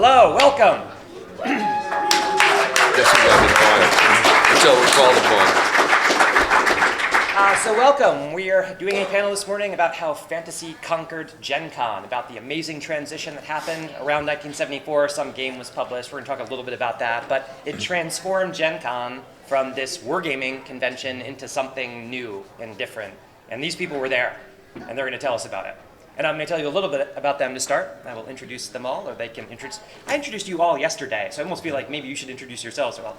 Hello, welcome. Guess we gotta be quiet until we're called upon. So welcome. We are doing a panel this morning about how fantasy conquered Gen Con, about the amazing transition that happened around 1974. Some game was published. We're going to talk a little bit about that. But it transformed Gen Con from this wargaming convention into something new and different. And these people were there, and they're going to tell us about it. And I'm going to tell you a little bit about them to start. I will introduce them all, or they can introduce. I introduced you all yesterday, so I almost feel like maybe you should introduce yourselves. Well,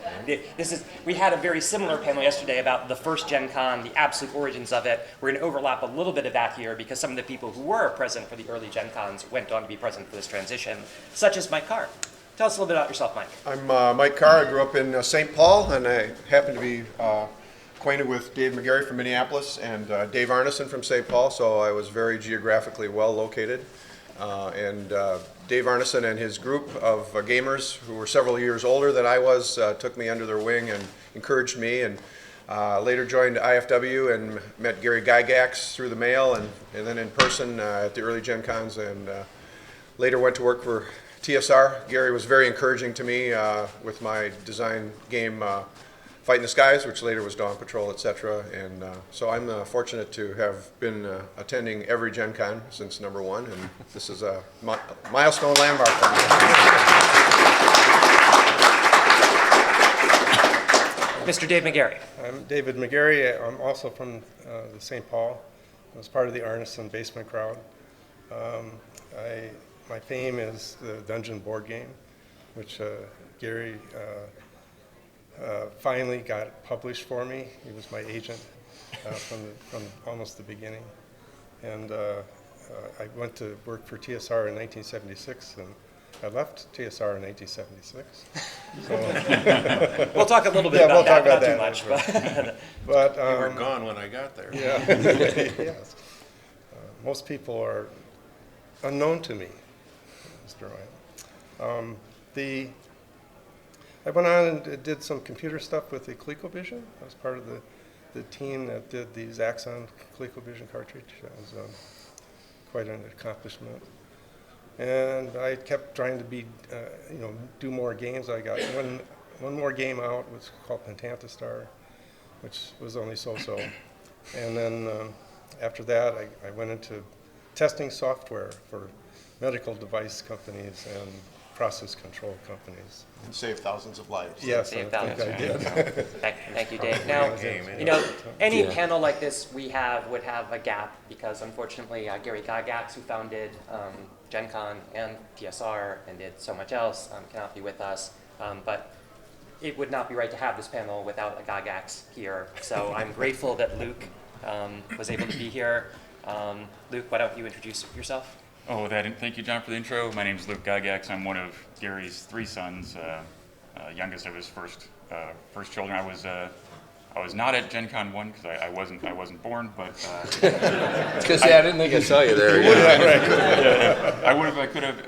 we had a very similar panel yesterday about the first Gen Con, the absolute origins of it. We're going to overlap a little bit of that here because some of the people who were present for the early Gen Cons went on to be present for this transition, such as Mike Carr. Tell us a little bit about yourself, Mike. I'm Mike Carr. I grew up in St. Paul, and I happen to be acquainted with Dave Megarry from Minneapolis and Dave Arneson from St. Paul, so I was very geographically well located. And Dave Arneson and his group of gamers who were several years older than I was took me under their wing and encouraged me, and later joined IFW and met Luke Gygax through the mail and then in person at the early Gen Cons, and later went to work for TSR. Gary was very encouraging to me with my design game Fight in the Skies, which later was Dawn Patrol, etc. And so I'm fortunate to have been attending every Gen Con since #1, and this is a milestone landmark for me. Mr. Dave Megarry. I'm David Megarry. I'm also from the St. Paul. I was part of the Arneson basement crowd. My fame is the Dungeon board game, which Gary finally got published for me. He was my agent from almost the beginning. And I went to work for TSR in 1976, and I left TSR in 1976. So We'll talk a little bit about that, not too much. But You were gone when I got there. yeah, yes. Most people are unknown to me, Mr. Ryan. I went on and did some computer stuff with the ColecoVision. I was part of the team that did the Zaxxon ColecoVision cartridge. That was quite an accomplishment. And I kept trying to do more games. I got one more game out, was called Pentantastar, which was only so-so. And then after that, I went into testing software for medical device companies and process control companies. And saved thousands of lives. Yes, Saved I think thousands. I did. Thank you, Dave. Now, any panel like this we would have a gap because, unfortunately, Luke Gygax, who founded Gen Con and TSR and did so much else, cannot be with us. But it would not be right to have this panel without a Gygax here. So I'm grateful that Luke was able to be here. Luke, why don't you introduce yourself? Oh, thank you, John, for the intro. My name is Luke Gygax. I'm one of Gary's 3 sons, youngest of his first children. I was not at Gen Con 1 because I wasn't born, but Because I didn't think I saw you there. I would have if I could have.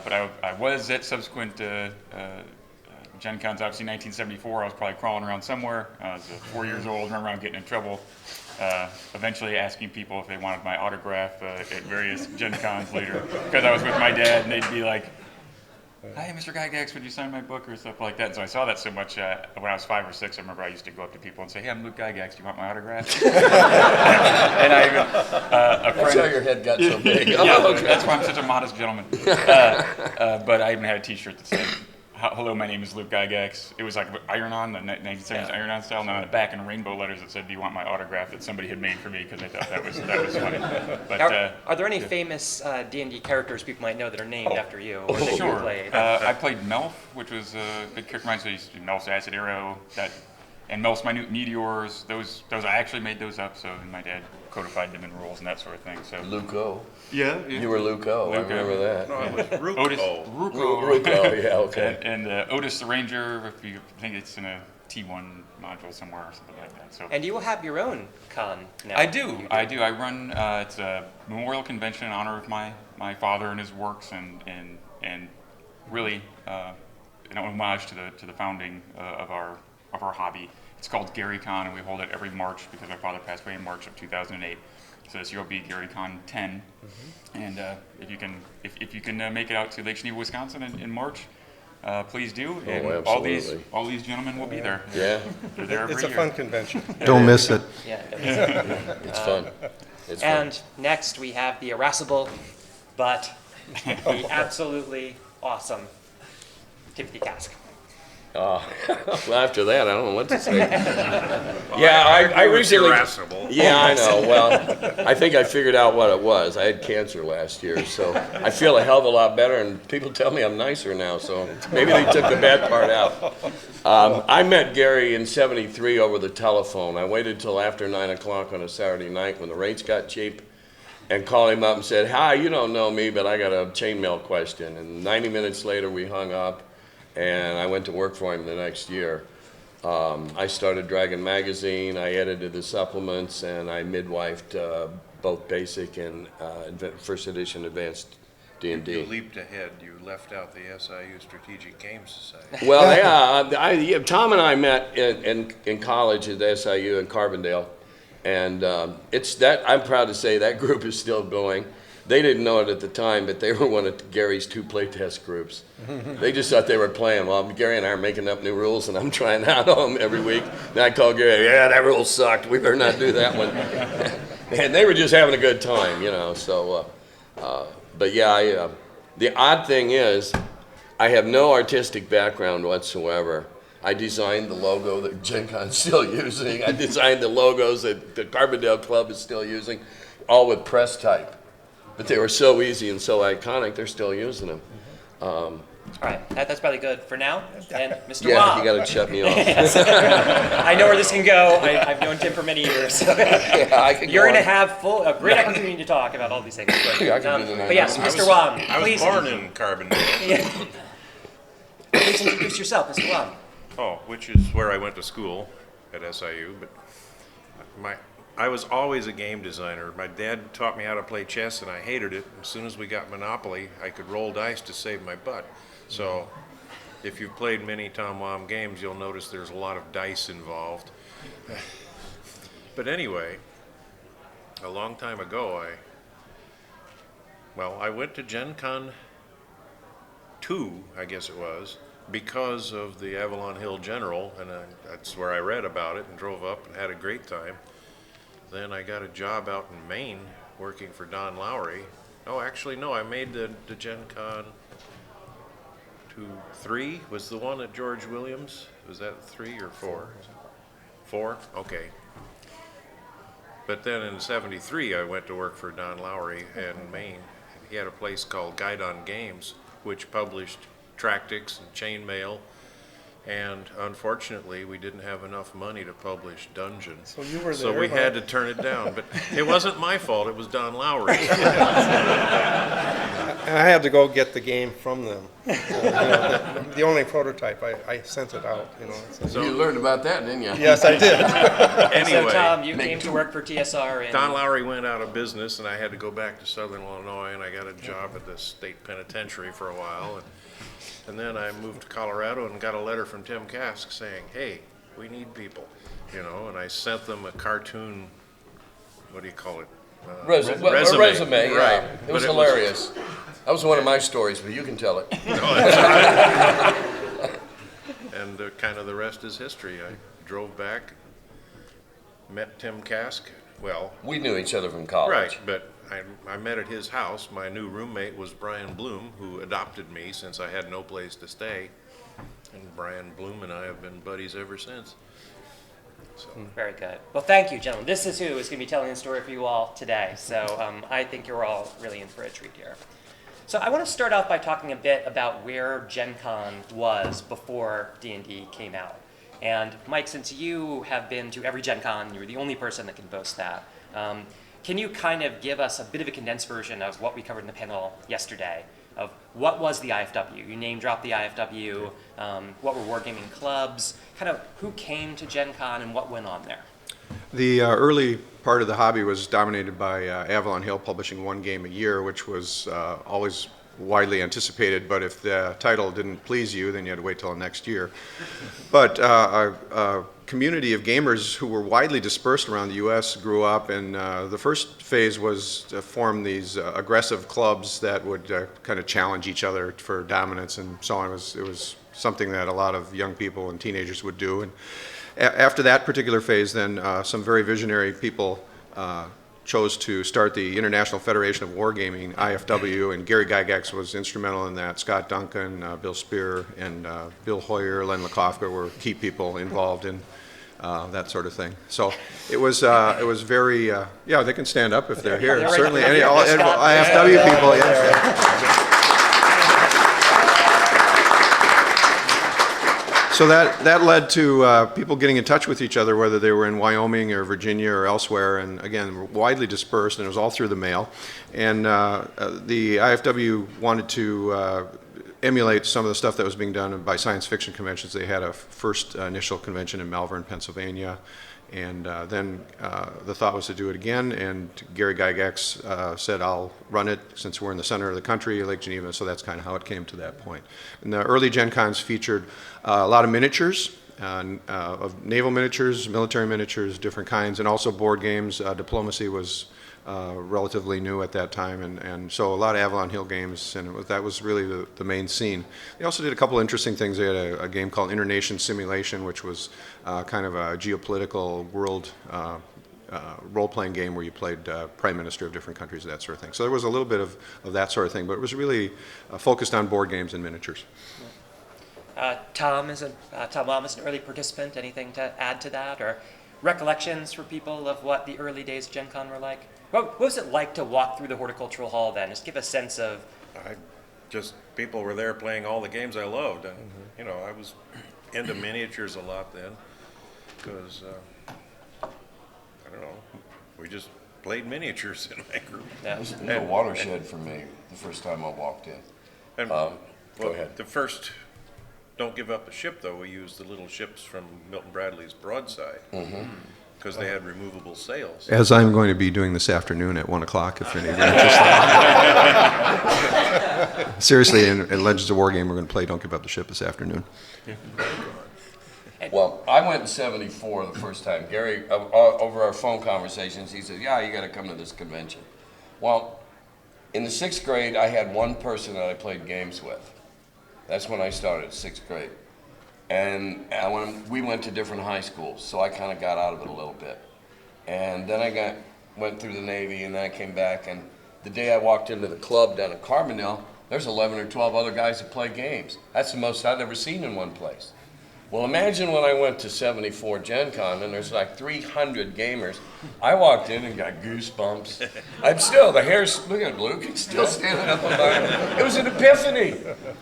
But I was at subsequent Gen Cons. Obviously, 1974. I was probably crawling around somewhere. I was 4 years old. Running around getting in trouble. Eventually asking people if they wanted my autograph at various Gen Cons later, because I was with my dad, and they'd be like, "Hey, Mr. Gygax, would you sign my book?" or stuff like that. And so I saw that so much when I was 5 or 6. I remember I used to go up to people and say, "Hey, I'm Luke Gygax. Do you want my autograph?" And I even a friend. That's how your head got so big. Yeah, Oh, okay. that's why I'm such a modest gentleman. But I even had a T-shirt that said, "Hello, my name is Luke Gygax." It was like iron-on, the 1970s iron-on style. And on the back in rainbow letters it said, "Do you want my autograph?" that somebody had made for me because I thought that was funny. But Are there any famous D&D characters people might know that are named after you or that you sure. played? I played Melf, which was a big character of mine. So I used to do Melf's Acid Arrow, and Melf's Minute Meteors. Those I actually made those up. So and my dad codified them in rules and that sort of thing. So Luke O. yeah. You were Luke O. I remember that. No, it was Ruko. Otis, Luke O, yeah, okay. And Otis the Ranger, if you think it's in a T1 module somewhere or something like that. So And you will have your own con now. I do. I run. It's a memorial convention in honor of my father and his works, and really an homage to the founding of our hobby. It's called GaryCon, and we hold it every March because my father passed away in March of 2008. So this year will be GaryCon 10. And if you can make it out to Lake Geneva, Wisconsin in March, please do. And all absolutely. these gentlemen will be there. Yeah, They're there every It's a year. fun convention. Don't miss it. Yeah. it's fun. It's fun. And next we have the irascible, but the absolutely awesome Tim Kask. Well, after that, I don't know what to say. Yeah, I recently. irascible. Yeah, I know. Well, I think I figured out what it was. I had cancer last year, so I feel a hell of a lot better, and people tell me I'm nicer now, so maybe they took the bad part out. I met Gary in '73 over the telephone. I waited till after 9 o'clock on a Saturday night when the rates got cheap and called him up and said, "Hi, you don't know me, but I got a chainmail question." And 90 minutes later, we hung up. And I went to work for him the next year. I started Dragon Magazine, I edited the supplements, and I midwifed both basic and first edition advanced D&D. You leaped ahead. You left out the SIU Strategic Games Society. Well, yeah, Tom and I met in college at SIU in Carbondale, and I'm proud to say that group is still going. They didn't know it at the time, but they were one of Gary's 2 playtest groups. They just thought they were playing. Well, Gary and I are making up new rules, and I'm trying out on them every week. Then I call Gary, yeah, that rule sucked. We better not do that one. And they were just having a good time, so. But yeah, the odd thing is, I have no artistic background whatsoever. I designed the logo that Gen Con's still using. I designed the logos that the Carbondale Club is still using, all with press type. But they were so easy and so iconic, they're still using them. All right, that's probably good for now. And Mr. Yeah, Wong. you got to shut me off. I know where this can go. I've known Tim for many years. Yeah, I could You're go going to on. have a great opportunity to talk about all these things. But, Yeah, I can do the but yes, night. Mr. Wong, I was please, born in Carbondale. yeah. Please introduce yourself, Mr. Wong. Oh, which is where I went to school at SIU. But I was always a game designer. My dad taught me how to play chess, and I hated it. As soon as we got Monopoly, I could roll dice to save my butt. So if you've played many Tom Wham games, you'll notice there's a lot of dice involved. But anyway, a long time ago, I went to Gen Con 2, I guess it was, because of the Avalon Hill General, and that's where I read about it and drove up and had a great time. Then I got a job out in Maine working for Don Lowry. Oh, actually, no, I made the Gen Con 3 was the one at George Williams. Was that 3 or 4? 4? Okay. But then in '73, I went to work for Don Lowry in Maine. He had a place called Guide on Games, which published Tractics and Chainmail. And unfortunately, we didn't have enough money to publish Dungeon. So you were So there, we huh? had to turn it down. But it wasn't my fault. It was Don Lowry. And I had to go get the game from them. The only prototype, I sent it out, so. You learned about that, didn't you? Yes, I did. Anyway. So, Tom, you came to work for TSR in... Don Lowry went out of business, and I had to go back to Southern Illinois, and I got a job at the state penitentiary for a while. And then I moved to Colorado and got a letter from Tim Kask saying, hey, we need people, and I sent them a cartoon, what do you call it? Resume, yeah. Right. It was But hilarious. That was one of my stories, but you can tell it. And kind of the rest is history. I drove back, met Tim Kask. Well, We knew each other from college. right, but I met at his house. My new roommate was Brian Bloom, who adopted me since I had no place to stay. And Brian Bloom and I have been buddies ever since. So, Very good. Well, thank you, gentlemen. This is who is going to be telling the story for you all today. So I think you're all really in for a treat here. So I want to start off by talking a bit about where Gen Con was before D&D came out. And Mike, since you have been to every Gen Con, you're the only person that can boast that. Can you kind of give us a bit of a condensed version of what we covered in the panel yesterday, of what was the IFW? You name dropped the IFW, what were wargaming clubs, kind of who came to Gen Con and what went on there? The early part of the hobby was dominated by Avalon Hill publishing one game a year, which was always widely anticipated, but if the title didn't please you, then you had to wait till next year. But a community of gamers who were widely dispersed around the U.S. grew up, and the first phase was to form these aggressive clubs that would kind of challenge each other for dominance and so on. It was something that a lot of young people and teenagers would do. And after that particular phase, then some very visionary people chose to start the International Federation of Wargaming, IFW, and Gary Gygax was instrumental in that. Scott Duncan, Bill Spear, and Bill Hoyer, Len Lakofka were key people involved in that sort of thing. So it was very, yeah, they can stand up if they're here. They're Certainly, right. all IFW people, yes. So that led to people getting in touch with each other, whether they were in Wyoming or Virginia or elsewhere, and again, were widely dispersed, and it was all through the mail. And the IFW wanted to emulate some of the stuff that was being done by science fiction conventions. They had a first initial convention in Malvern, Pennsylvania, and then the thought was to do it again, and Gary Gygax said, I'll run it since we're in the center of the country, Lake Geneva, so that's kind of how it came to that point. And the early Gen Cons featured a lot of miniatures, of naval miniatures, military miniatures, different kinds, and also board games. Diplomacy was relatively new at that time, and so a lot of Avalon Hill games, and that was really the main scene. They also did a couple interesting things. They had a game called Internation Simulation, which was kind of a geopolitical world role-playing game where you played prime minister of different countries, that sort of thing. So there was a little bit of that sort of thing, but it was really focused on board games and miniatures. Tom Baum is an early participant. Anything to add to that, or recollections for people of what the early days of Gen Con were like? What was it like to walk through the horticultural hall then? Just give a sense of. People were there playing all the games I loved, and you know, I was into miniatures a lot then, because I don't know, we just played miniatures in my group. It was a watershed for me the first time I walked in. And Go ahead. the first Don't Give Up a Ship, though, we used the little ships from Milton Bradley's Broadside, because they had removable sails. As I'm going to be doing this afternoon at 1 o'clock, if any of you are interested. Seriously, in Legends of Wargame, we're going to play Don't Give Up the Ship this afternoon. Well, I went in '74 the first time. Gary, over our phone conversations, he said, yeah, you got to come to this convention. Well, in the 6th grade, I had one person that I played games with. That's when I started, 6th grade. And we went to different high schools, so I kind of got out of it a little bit. And then I went through the Navy, and then I came back, and the day I walked into the club down at Carbondale, there's 11 or 12 other guys that play games. That's the most I've ever seen in one place. Well, imagine when I went to '74 Gen Con, and there's like 300 gamers. I walked in and got goosebumps. I'm still, the hair's, look at Luke, he's still standing up on mine. It was an epiphany.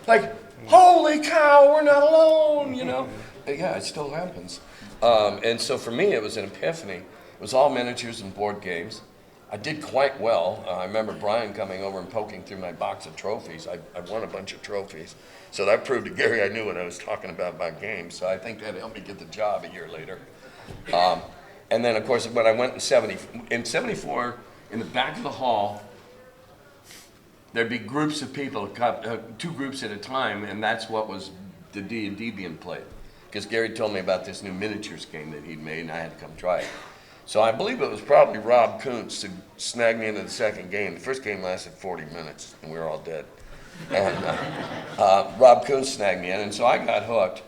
Like, holy cow, we're not alone, you know? Yeah, it still happens. And so for me, it was an epiphany. It was all miniatures and board games. I did quite well. I remember Brian coming over and poking through my box of trophies. I won a bunch of trophies. So that proved to Gary I knew what I was talking about games. So I think that helped me get the job a year later. And then, of course, when I went in '74, in the back of the hall, there'd be groups of people, 2 groups at a time, and that's what was the D&D being played. Because Gary told me about this new miniatures game that he'd made, and I had to come try it. So I believe it was probably Rob Kuntz who snagged me into the second game. The first game lasted 40 minutes, and we were all dead. And Rob Kuntz snagged me in, and so I got hooked,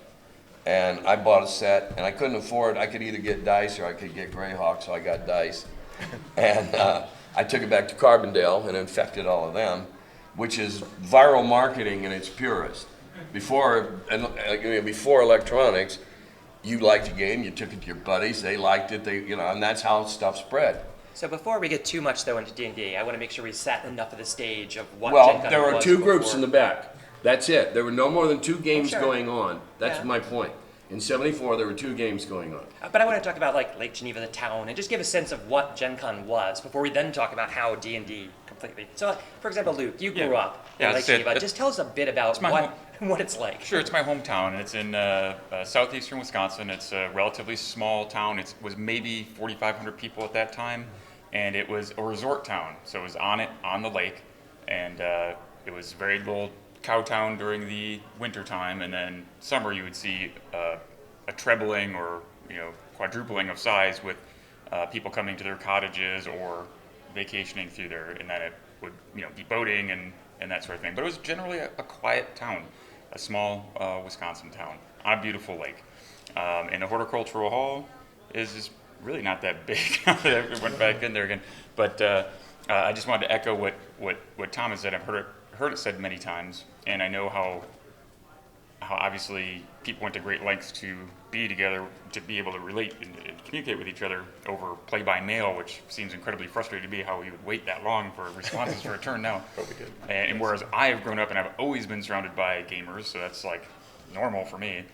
and I bought a set, and I couldn't afford, I could either get dice or I could get Greyhawk, so I got dice. And I took it back to Carbondale and infected all of them, which is viral marketing in its purest. Before electronics, you liked a game, you took it to your buddies, they liked it, and that's how stuff spread. So before we get too much though into D&D, I want to make sure we set enough of the stage of what Gen Well, Con there were was 2 groups before. in the back. That's it. There were no more than 2 games sure. going on. That's Yeah. my point. In '74, there were 2 games going on. But I want to talk about like Lake Geneva, the town, and just give a sense of what Gen Con was before we then talk about how D&D completely. So, for example, Luke, you grew up in Lake Geneva. Just tell us a bit about what it's like. Sure, it's my hometown, and it's in southeastern Wisconsin. It's a relatively small town. It was maybe 4,500 people at that time, and it was a resort town. So it was on the lake, and it it was very little cow town during the winter time, and then summer you would see a trebling or quadrupling of size with people coming to their cottages or vacationing through there, and then it would be boating and that sort of thing. But it was generally a quiet town, a small Wisconsin town on a beautiful lake. And the horticultural hall is really not that big. I went back in there again, but I just wanted to echo what Thomas said. I've heard it said many times, and I know how obviously people went to great lengths to be together, to be able to relate and communicate with each other over play by mail, which seems incredibly frustrating to me how we would wait that long for responses for a turn now. But we did. And whereas I have grown up and I've always been surrounded by gamers, so that's like normal for me.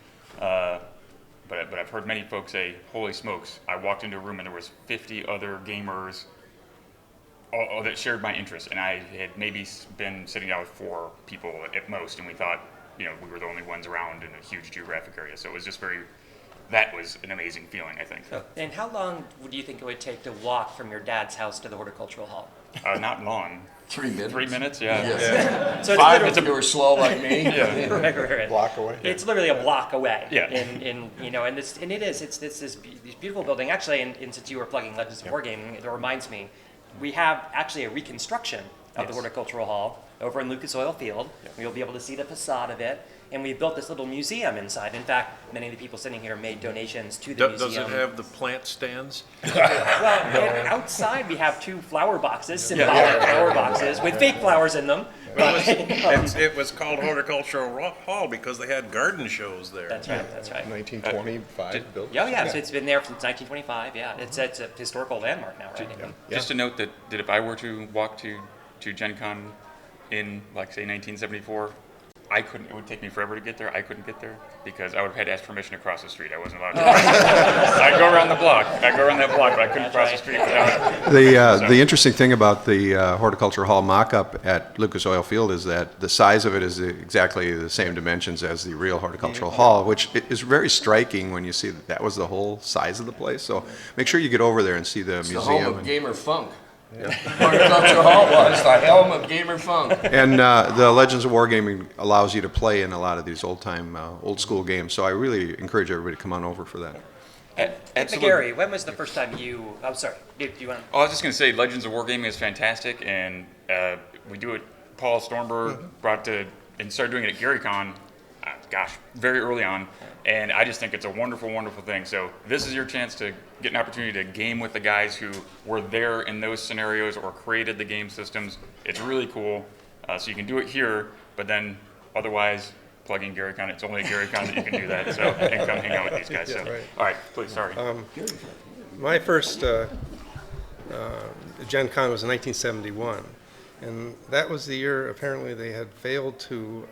But I've heard many folks say, holy smokes, I walked into a room and there was 50 other gamers all that shared my interest, and I had maybe been sitting down with 4 people at most, and we thought we were the only ones around in a huge geographic area. So it was just that was an amazing feeling, I think. And how long do you think it would take to walk from your dad's house to the horticultural hall? Not long. 3 minutes. 3 minutes, yeah. Yes. So 5 if you were slow like me. Yeah. right. Block away. It's literally a block away. Yeah. It's this beautiful building. Actually, and since you were plugging Legends of Wargaming, it reminds me, we have actually a reconstruction of the horticultural hall over in Lucas Oil Field. You'll be able to see the facade of it. And we built this little museum inside. In fact, many of the people sitting here made donations to the museum. Does it have the plant stands? Well, outside we have 2 flower boxes, symbolic flower boxes with fake flowers in them. It was called Horticultural Hall because they had garden shows there. That's right. 1925 built. Yeah. So it's been there since 1925. Yeah, it's a historical landmark now, right? Just to note that if I were to walk to Gen Con in, like, say, 1974, I couldn't. It would take me forever to get there. I couldn't get there because I would have had to ask permission to cross the street. I wasn't allowed to. I'd go around the block. I'd go around that block, but I couldn't cross the street without. The interesting thing about the horticulture hall mock-up at Lucas Oil Field is that the size of it is exactly the same dimensions as the real horticultural hall, which is very striking when you see that was the whole size of the place. So make sure you get over there and see the It's museum. the home of gamer funk. Horticulture Hall was the helm of gamer funk. And the Legends of Wargaming allows you to play in a lot of these old school games. So I really encourage everybody to come on over for that. Absolutely. Megarry, when was the first time you? I'm sorry. Do you want? I was just going to say, Legends of Wargaming is fantastic, and we do it. Paul Stormberg and started doing it at GaryCon. Very early on, and I just think it's a wonderful, wonderful thing. So this is your chance to get an opportunity to game with the guys who were there in those scenarios or created the game systems. It's really cool. So you can do it here, but then otherwise, plugging GaryCon, it's only at GaryCon that you can do that. So and come hang out with these guys. So, right. all right, please, sorry. My first Gen Con was in 1971, and that was the year apparently they had failed to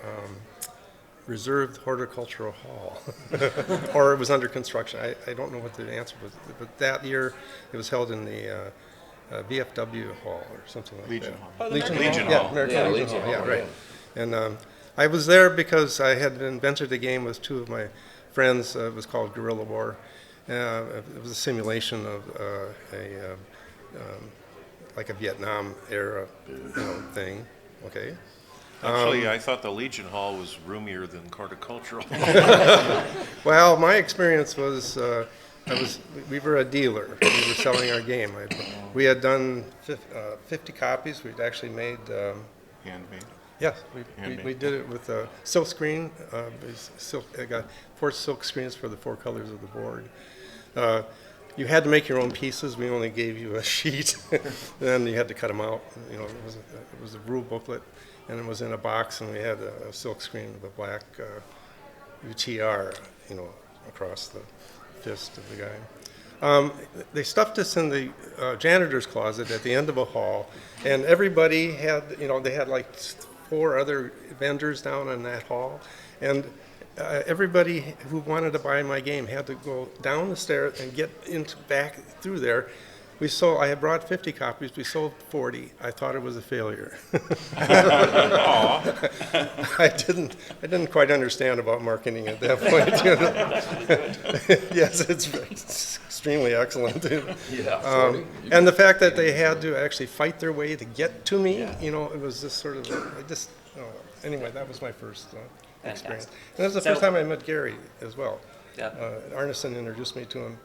reserve the horticultural hall, or it was under construction. I don't know what the answer was, but that year it was held in the VFW hall or something like Legion that. Hall. Legion Hall. American Legion Hall. Yeah, right. And I was there because I had invented a game with 2 of my friends. It was called Guerrilla War. It was a simulation of like a Vietnam era thing. Okay. Actually, I thought the Legion Hall was roomier than horticultural. Well, my experience was we were a dealer. We were selling our game. We had done 50 copies. We'd actually made. Handmade. Yes, we did it with a silk screen. I got 4 silk screens for the 4 colors of the board. You had to make your own pieces. We only gave you a sheet, and then you had to cut them out. It was a rule booklet, and it was in a box, and we had a silk screen with a black UTR, across the fist of the guy. They stuffed us in the janitor's closet at the end of a hall, and everybody had, they had like 4 other vendors down in that hall, and everybody who wanted to buy my game had to go down the stairs and get back through there. I had brought 50 copies. We sold 40. I thought it was a failure. I didn't quite understand about marketing at that point. Yes, it's extremely excellent. And the fact that they had to actually fight their way to get to me, it was just sort of, Anyway, that was my first experience. Fantastic. And that was the So- first time I met Gary as well. Yeah. Arneson introduced me to him.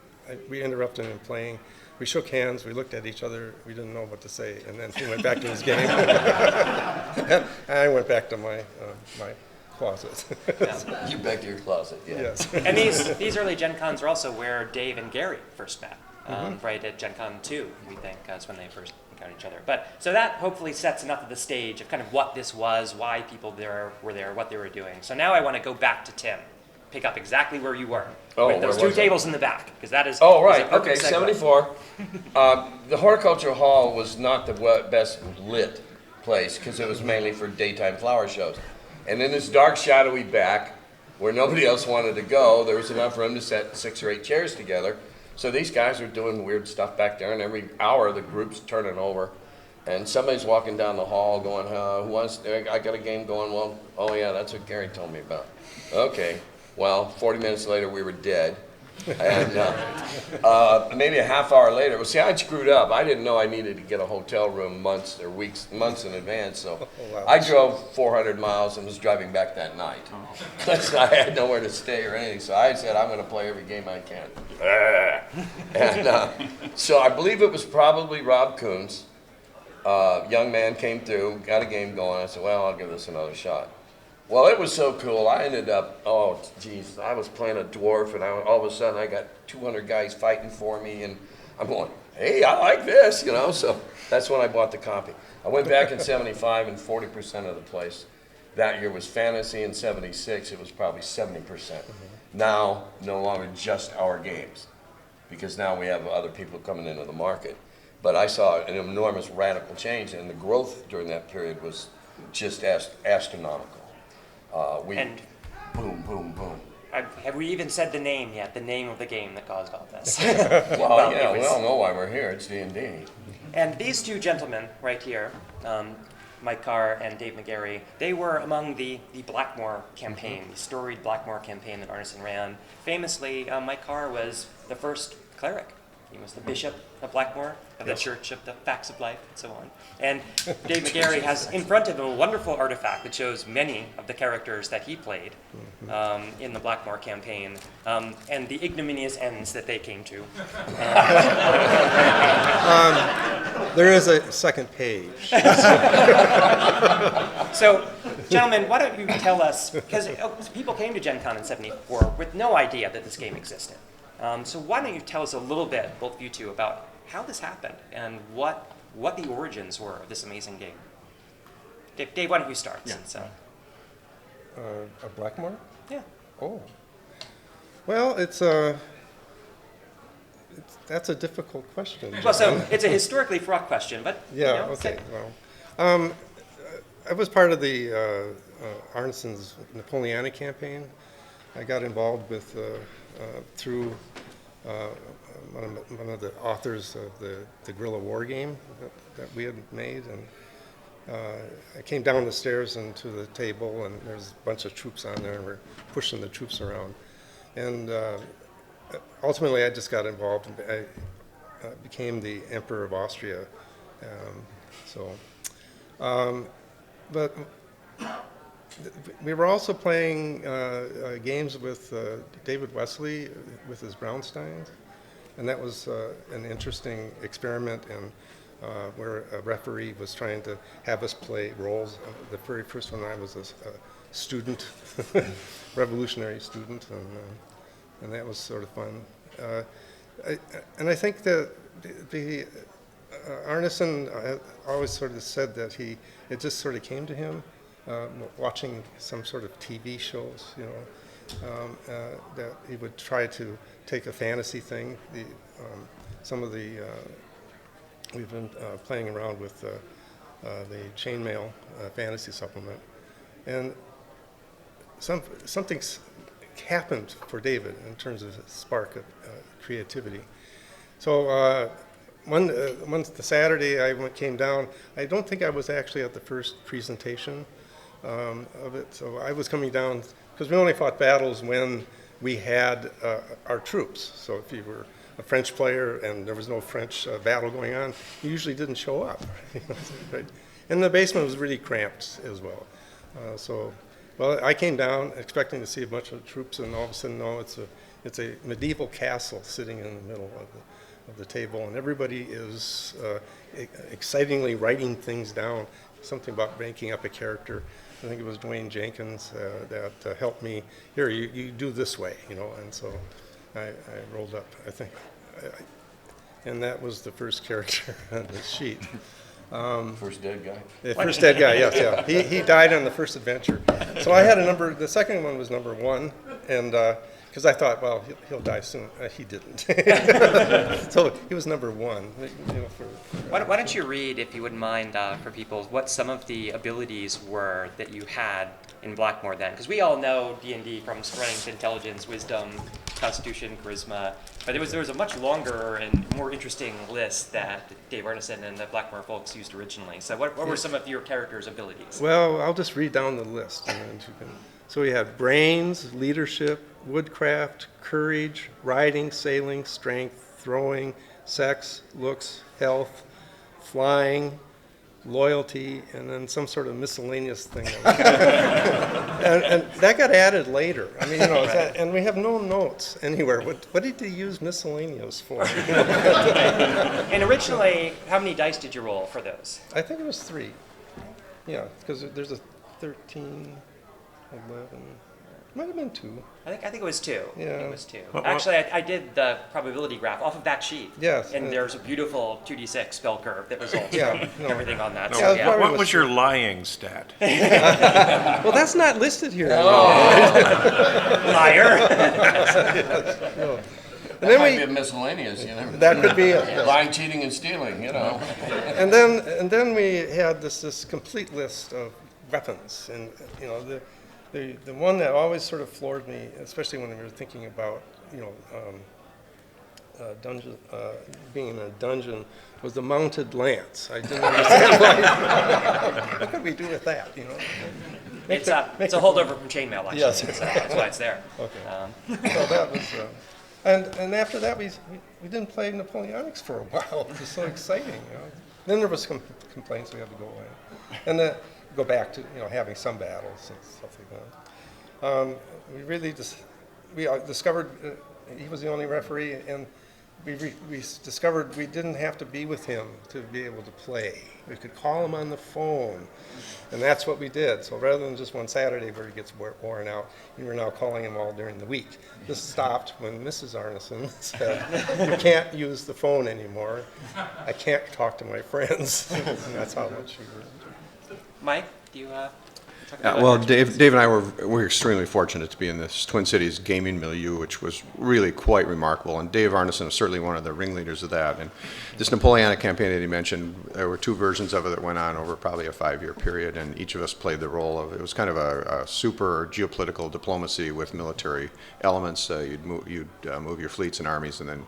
We interrupted him playing. We shook hands. We looked at each other. We didn't know what to say. And then he went back to his game. And I went back to my closet. You back to your closet, yeah. Yes. And these early Gen Cons are also where Dave and Gary first met, right at Gen Con 2, we think, that's when they first encountered each other. But so that hopefully sets enough of the stage of kind of what this was, why people were there, what they were doing. So now I want to go back to Tim, pick up exactly where you were, Oh, with those where two was I? tables in the back, because that is Oh, is right, a perfect okay, segue. 74. The Horticulture Hall was not the best lit place because it was mainly for daytime flower shows. And in this dark, shadowy back, where nobody else wanted to go, there was enough room to set 6 or 8 chairs together. So these guys are doing weird stuff back there, and every hour the group's turning over. And somebody's walking down the hall going, who wants, I got a game going, well, oh yeah, that's what Gary told me about. Okay, well, 40 minutes later we were dead. And maybe a half hour later, well, see, I screwed up. I didn't know I needed to get a hotel room months in advance. So wow. I drove 400 miles and was driving back that night. I had nowhere to stay or anything. So I said, I'm going to play every game I can. And so I believe it was probably Rob Coons. Young man came through, got a game going. I said, well, I'll give this another shot. Well, it was so cool. I ended up, oh, geez, I was playing a dwarf, and all of a sudden I got 200 guys fighting for me, and I'm going, hey, I like this, you know? So that's when I bought the copy. I went back in 75, and 40% of the place that year was fantasy. In 76, it was probably 70%. Now, no longer just our games, because now we have other people coming into the market. But I saw an enormous radical change, and the growth during that period was just astronomical. And- boom, boom, boom. Have we even said the name yet? The name of the game that caused all this? Well, yeah, it we was- all know why we're here. It's D&D. And these two gentlemen right here, Mike Carr and Dave Megarry, they were among the Blackmore campaign, the storied Blackmore campaign that Arneson ran. Famously, Mike Carr was the first cleric. He was the bishop of Blackmore, of the Church of the Facts of Life, and so on. And Dave Megarry has in front of him a wonderful artifact that shows many of the characters that he played in the Blackmore campaign, and the ignominious ends that they came to. There is a second page. So, gentlemen, why don't you tell us, because people came to Gen Con in 74 with no idea that this game existed. So why don't you tell us a little bit, both of you two, about how this happened and what the origins were of this amazing game. Dave, why don't you start? Yeah. Since, A Blackmore? yeah. Oh. Well, that's a difficult question. Well, so it's a historically fraught question, but Yeah, you know, okay. Well, I was part of the Arneson's Napoleonic campaign. I got involved with through one of the authors of the guerrilla war game that we had made, and I came down the stairs and to the table, and there's a bunch of troops on there, and we're pushing the troops around, and ultimately I just got involved. I became the Emperor of Austria, but we were also playing games with David Wesley with his Brownsteins, and that was an interesting experiment, and where a referee was trying to have us play roles. The very first one I was a student, revolutionary student, and that was sort of fun. And I think that the Arneson always sort of said that it just sort of came to him. Watching some sort of TV shows, you know, that he would try to take a fantasy thing. We've been playing around with the Chainmail fantasy supplement, and something's happened for David in terms of a spark of creativity. So one Saturday I came down. I don't think I was actually at the first presentation of it. So I was coming down, because we only fought battles when we had our troops. So if you were a French player and there was no French battle going on, you usually didn't show up. Right? And the basement was really cramped as well. Well, I came down expecting to see a bunch of troops, and all of a sudden, no, it's a medieval castle sitting in the middle of the table, and everybody is excitingly writing things down. Something about making up a character. I think it was Dwayne Jenkins that helped me. Here, you do this way, and so I rolled up, I think. And that was the first character on the sheet. First dead guy. The first dead guy, yes, yeah. He died on the first adventure. So I had a number, the second one was number 1, and because I thought, well, he'll die soon. He didn't. So he was number 1. Why don't you read, if you wouldn't mind, for people, what some of the abilities were that you had in Blackmore then? Because we all know D&D from strength, intelligence, wisdom, constitution, charisma, but there was a much longer and more interesting list that Dave Arneson and the Blackmore folks used originally. So what were some of your characters' abilities? Well, I'll just read down the list. And then you can, so we had brains, leadership, woodcraft, courage, riding, sailing, strength, throwing, sex, looks, health, flying, loyalty, and then some sort of miscellaneous thing. and that got added later. I mean, and we have no notes anywhere. What did he use miscellaneous for? And originally, how many dice did you roll for those? I think it was 3. Yeah, because there's a 13, 11. Might have been 2. I think it was 2. Yeah. I think it was 2. Well, Actually, I did the probability graph off of that sheet. Yes. And there's a beautiful 2d6 spell curve that results Yeah, from no. everything on that. No, So, Yeah, yeah. what was your lying stat? Well, that's not listed here. Liar. No. That And then might be a miscellaneous, that could be it. Lying, cheating, and stealing, And then we had this complete list of weapons, and the one that always sort of floored me, especially when we were thinking about dungeon being in a dungeon, was the mounted lance. I didn't understand why. What could we do with that? It's a holdover from chainmail, actually. Yes. That's why it's there. Okay. So that was, and after that we didn't play Napoleonics for a while. It was so exciting. Then there was some complaints we had to go away, and then go back to having some battles and stuff like that. We really discovered he was the only referee, and we discovered we didn't have to be with him to be able to play. We could call him on the phone, and that's what we did. So rather than just one Saturday where he gets worn out, we were now calling him all during the week. This stopped when Mrs. Arneson said, "You can't use the phone anymore. I can't talk to my friends." And that's how much we were. Mike, do you talk about Well, that? Dave and I were extremely fortunate to be in this Twin Cities gaming milieu, which was really quite remarkable. And Dave Arneson was certainly one of the ringleaders of that. And this Napoleonic campaign that he mentioned, there were 2 versions of it that went on over probably a 5-year period, and each of us played the role of. It was kind of a super geopolitical diplomacy with military elements. You'd move your fleets and armies, and then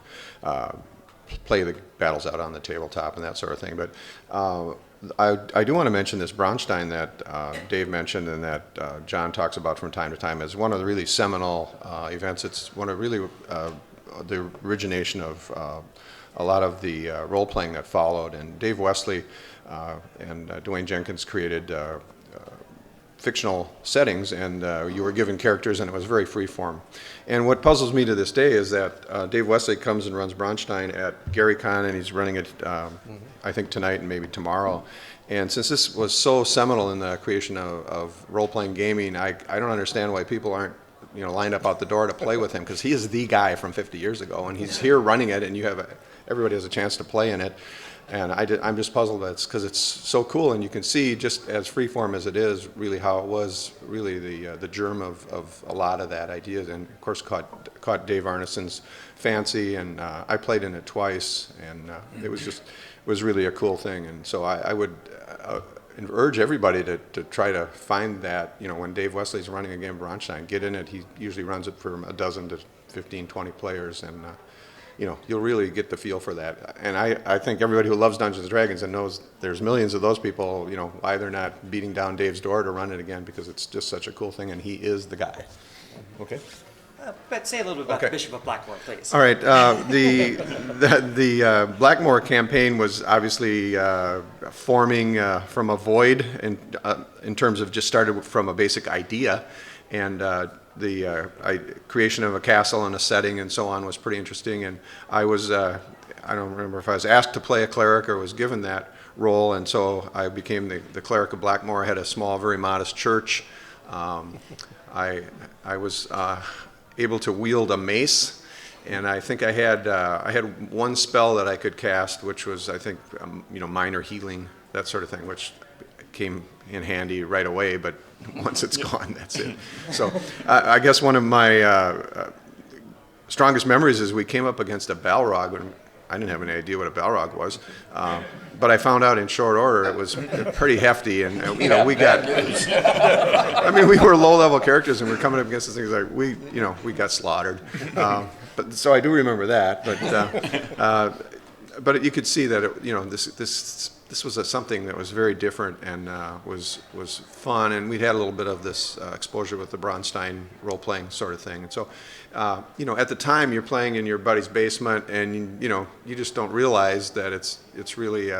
play the battles out on the tabletop and that sort of thing. But I do want to mention this Braunstein that Dave mentioned and that John talks about from time to time as one of the really seminal events. It's one of really the origination of a lot of the role-playing that followed. And Dave Wesley and Dwayne Jenkins created fictional settings, and you were given characters, and it was very free-form. And what puzzles me to this day is that Dave Wesley comes and runs Braunstein at GaryCon, and he's running it, I think, tonight and maybe tomorrow. And since this was so seminal in the creation of role-playing gaming, I don't understand why people aren't lined up out the door to play with him, because he is the guy from 50 years ago, and he's here running it, and everybody has a chance to play in it. And I'm just puzzled because it's so cool, and you can see just as freeform as it is, really how it was really the germ of a lot of that ideas, and of course caught Dave Arneson's fancy, and I played in it twice, and it was really a cool thing. And so I would urge everybody to try to find that, when Dave Wesley's running a game of Braunstein, get in it. He usually runs it for a dozen to 15, 20 players, and you'll really get the feel for that. And I think everybody who loves Dungeons & Dragons and knows there's millions of those people, why they're not beating down Dave's door to run it again, because it's just such a cool thing, and he is the guy. Okay. But say a little bit about Okay. the Bishop of Blackmore, please. All right. The Blackmore campaign was obviously forming from a void in terms of just started from a basic idea, and the creation of a castle and a setting and so on was pretty interesting. And I was I don't remember if I was asked to play a cleric or was given that role, and so I became the cleric of Blackmore. I had a small, very modest church. I was able to wield a mace, and I think I had one spell that I could cast, which was, I think, minor healing, that sort of thing, which came in handy right away, but once it's gone, that's it. So I guess one of my strongest memories is we came up against a Balrog, and I didn't have any idea what a Balrog was, but I found out in short order it was pretty hefty, and we got. I mean, we were low-level characters, and we were coming up against these things like we got slaughtered. But so I do remember that, but you could see that this was something that was very different and was fun, and we'd had a little bit of this exposure with the Bronstein role-playing sort of thing. And so, at the time you're playing in your buddy's basement, and you just don't realize that it's really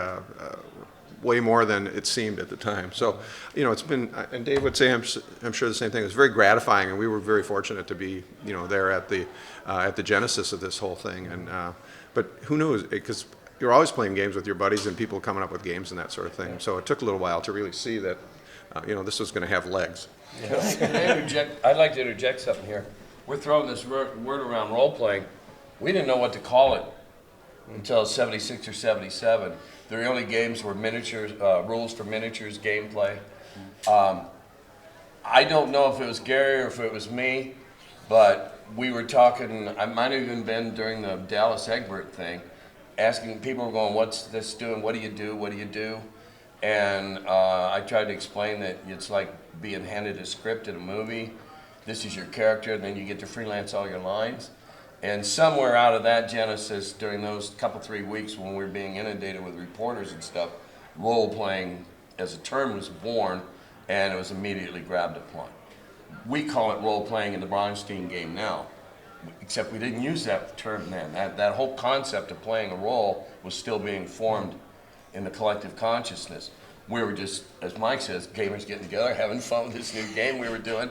way more than it seemed at the time. So, it's been, and Dave would say, I'm sure the same thing. It was very gratifying, and we were very fortunate to be, there at the genesis of this whole thing. And but who knows? Because you're always playing games with your buddies and people coming up with games and that sort of thing. So it took a little while to really see that, this was going to have legs. I'd like to interject something here. We're throwing this word around role-playing. We didn't know what to call it until 76 or 77. The only games were miniatures, rules for miniatures, gameplay. I don't know if it was Gary or if it was me, but we were talking, I might have even been during the Dallas Egbert thing, asking, people were going, what's this doing, what do you do, what do you do? And I tried to explain that it's like being handed a script in a movie. This is your character, and then you get to freelance all your lines. And somewhere out of that genesis, during those 3 weeks when we were being inundated with reporters and stuff, role-playing as a term was born, and it was immediately grabbed upon. We call it role-playing in the Bronstein game now, except we didn't use that term then. That whole concept of playing a role was still being formed in the collective consciousness. We were just, as Mike says, gamers getting together, having fun with this new game we were doing.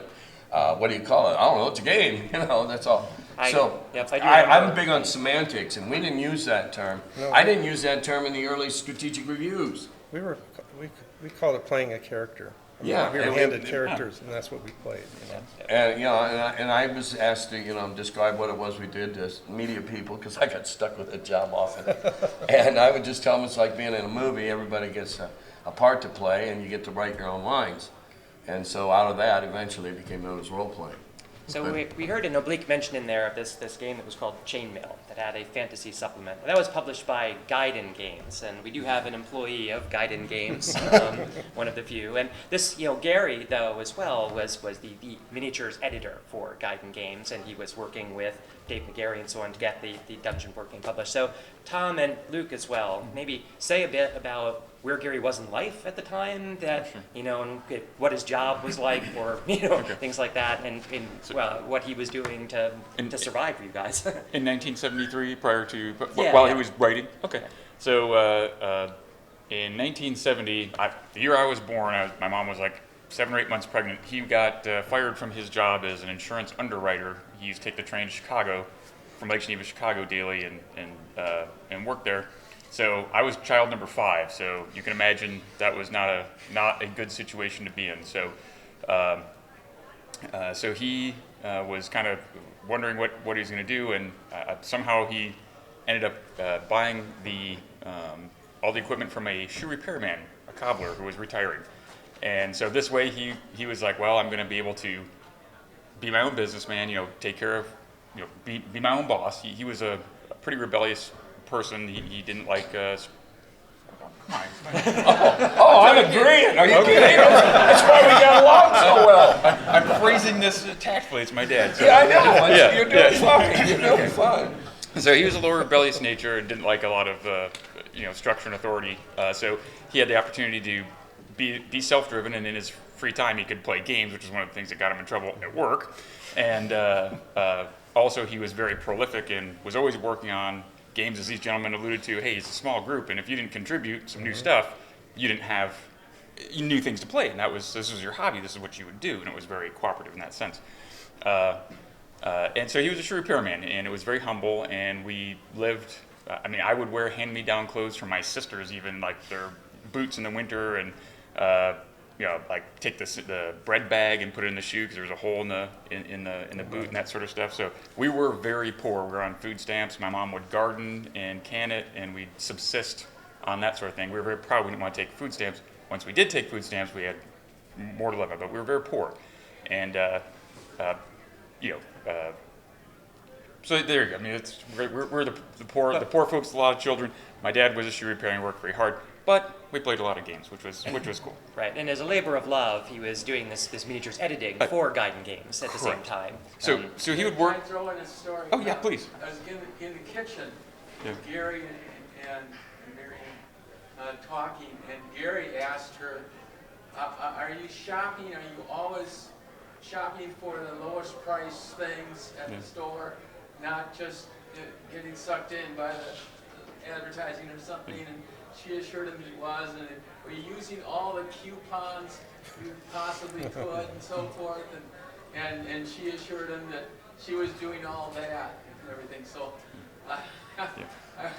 What do you call it? I don't know, it's a game, that's all. I'm big on semantics, and we didn't use that term. No. I didn't use that term in the early strategic reviews. We called it playing a character. Yeah, We were and handed characters, and that's what we played. And and I was asked to describe what it was we did to media people, because I got stuck with that job often. And I would just tell them it's like being in a movie. Everybody gets a part to play, and you get to write your own lines. And so out of that, eventually, it became known as role playing. So we heard an oblique mention in there of this game that was called Chainmail that had a fantasy supplement. And that was published by Gaiden Games, and we do have an employee of Gaiden Games, one of the few. And this, Gary, though, as well, was the miniatures editor for Gaiden Games, and he was working with Dave Megarry and so on to get the Dungeon board game published. So Tom and Luke as well, maybe say a bit about where Gary was in life at the time, that and what his job was like, or things like that, and what he was doing to survive for you guys. In 1973, prior to Yeah. he was writing. Okay, so in 1970, the year I was born, my mom was like 7 or 8 months pregnant. He got fired from his job as an insurance underwriter. He used to take the train to Chicago, from Lake Geneva, Chicago daily, and work there. So I was child number 5. So you can imagine that was not a good situation to be in. So so he was kind of wondering what he was going to do, and somehow he ended up buying all the equipment from a shoe repairman, a cobbler who was retiring. And so this way he was like, well, I'm going to be able to be my own businessman, take care of, be my own boss. He was a pretty rebellious person. He didn't like I'm agreeing. Are you kidding? That's why we got along so well. I'm phrasing this tactfully. It's my dad. So. Yeah, I know. Yeah, You're doing fine. You're doing fine. So he was a little rebellious nature and didn't like a lot of structure and authority. So he had the opportunity to be self-driven, and in his free time he could play games, which is one of the things that got him in trouble at work. And also he was very prolific and was always working on games, as these gentlemen alluded to. Hey, it's a small group, and if you didn't contribute some new stuff, you didn't have new things to play, and this was your hobby. This is what you would do, and it was very cooperative in that sense. And so he was a shoe repairman, and it was very humble. And we lived. I would wear hand-me-down clothes from my sisters, even like their boots in the winter, and like take the bread bag and put it in the shoe because there was a hole in the boot and that sort of stuff. So we were very poor. We were on food stamps. My mom would garden and can it, and we'd subsist on that sort of thing. We were very proud. We didn't want to take food stamps. Once we did take food stamps, we had more to live on, but we were very poor. And so there you go. I mean, it's we're the poor folks with a lot of children. My dad was a shoe repair and worked very hard, but we played a lot of games, which was cool. Right, and as a labor of love, he was doing this miniatures editing for Gaiden Games at the same time. So he would work. Can I throw in a story? Oh yeah, please. I was in the kitchen with Gary and Marion talking, and Gary asked her, "Are you shopping? Are you always shopping for the lowest price things at the store, not just getting sucked in by the advertising or something?" And she assured him he was, and were you using all the coupons you possibly could and so forth, and she assured him that she was doing all that and everything. So